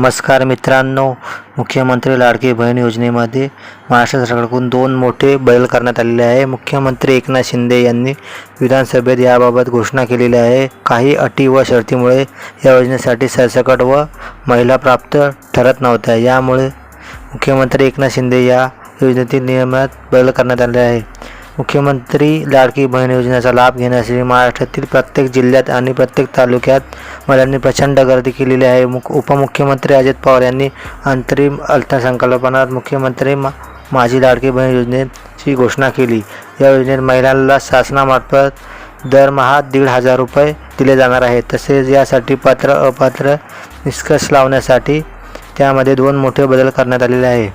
नमस्कार मित्रांनो, मुख्यमंत्री लाडकी बहीण योजनेमध्ये महाराष्ट्र सरकारकडून 2 मोठे बदल करण्यात आलेले आहे। मुख्यमंत्री एकनाथ शिंदे यांनी विधानसभेत याबाबत घोषणा केलेली आहे। काही अटी व शर्तीमुळे या योजनेसाठी सरसकट व महिला प्राप्त ठरत नव्हत्या। यामुळे मुख्यमंत्री एकनाथ शिंदे या योजनेतील नियमात बदल करण्यात आले आहे। मुख्यमंत्री लाडकी बहीण योजनेचा लाभ घेण्यासाठी महाराष्ट्रातील प्रत्येक जिल्ह्यात आणि प्रत्येक तालुक्यात महिलांनी प्रचंड गर्दी केलेली आहे। उपमुख्यमंत्री अजित पवार यांनी अंतरिम अर्थसंकल्पात मुख्यमंत्री माझी लाडकी बहीण योजनेची घोषणा केली। या योजनेत महिलांना शासनामार्फत दरमहा 1,500 रुपये दिले जाणार आहेत। तसेच यासाठी पात्र अपात्र निष्कर्ष लावण्यासाठी त्यामध्ये 2 मोठे बदल करण्यात आलेले आहे।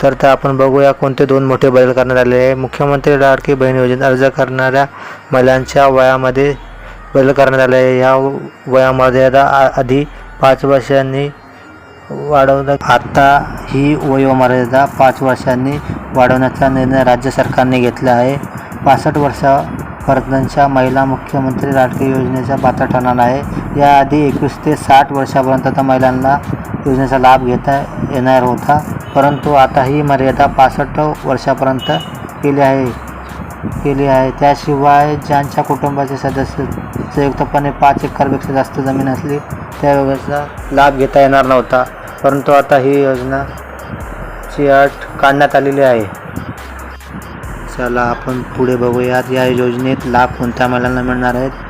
तर आपण बघूया कोणते 2 मोठे बदल करण्यात आले आहे। मुख्यमंत्री लाडकी बहीण योजनेत अर्ज करणाऱ्या महिलांच्या वयामध्ये बदल करण्यात आले आहे। या वयामर्यादा आधी 5 वर्षांनी वाढवण्यात आता ही वयोमर्यादा 5 वर्षांनी वाढवण्याचा निर्णय राज्य सरकारने घेतला आहे। 65 वर्षापर्यंतच्या महिला मुख्यमंत्री लाडकी योजनेच्या पात्र ठरणार आहे। याआधी 21 ते 60 वर्षापर्यंतच्या महिलांना योजनेचा लाभ घेता येणार होता, परंतु आता ही मर्यादा 65 वर्षापर्यंत केली आहे। त्याशिवाय ज्यांच्या कुटुंबाचे सदस्य संयुक्तपणे 5 एकरपेक्षा जास्त जमीन असली त्या योजनेचा लाभ घेता येणार नव्हता, परंतु आता ही योजनेची अट काढण्यात आलेली आहे। चला आपण पुढे बघूयात या योजनेत लाभ कोणत्या महिलांना मिळणार आहेत।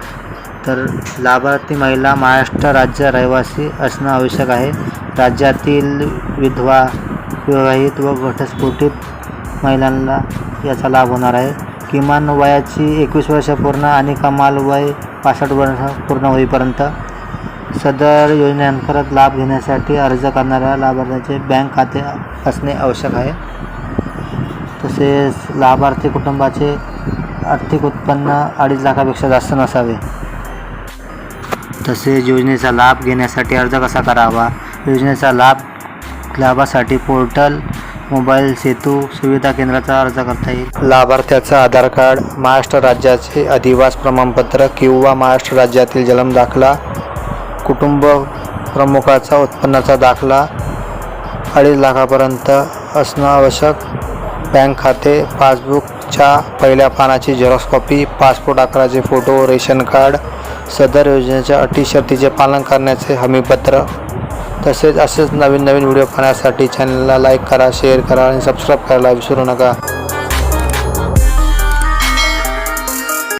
तर लाभार्थी महिला महाराष्ट्र राज्य रहिवासी असणं आवश्यक आहे। राज्यातील विधवा, विवाहित व घटस्फोटित महिलांना याचा लाभ होणार आहे। किमान वयाची 21 वर्ष पूर्ण आणि कमाल वय 65 वर्ष पूर्ण होईपर्यंत सदर योजनेअंतर्गत लाभ घेण्यासाठी अर्ज करणाऱ्या लाभार्थ्यांचे बँक खाते असणे आवश्यक आहे। तसेच लाभार्थी कुटुंबाचे आर्थिक उत्पन्न 2.5 लाखापेक्षा जास्त नसावे। तसेच योजनेचा लाभ घेण्यासाठी अर्ज कसा करावा। योजनेचा लाभासाठी पोर्टल मोबाईल सेतू सुविधा केंद्राचा अर्ज करता येईल। लाभार्थ्याचं आधार कार्ड, महाराष्ट्र राज्याचे अधिवास प्रमाणपत्र किंवा महाराष्ट्र राज्यातील जन्म दाखला, कुटुंब प्रमुखाचा उत्पन्नाचा दाखला 2.5 लाखापर्यंत असणं आवश्यक। बँक खाते, पासबुकच्या पहिल्या पानाची झेरॉक्स कॉपी, पासपोर्ट आकाराचे फोटो, रेशन कार्ड, सदर योजनेच्या अटी शर्तीचे पालन करण्याचे हमीपत्र। तसेच असेच नवीन व्हिडिओ पाहण्यासाठी चॅनलला लाईक करा, शेअर करा आणि सबस्क्राईब करायला विसरू नका।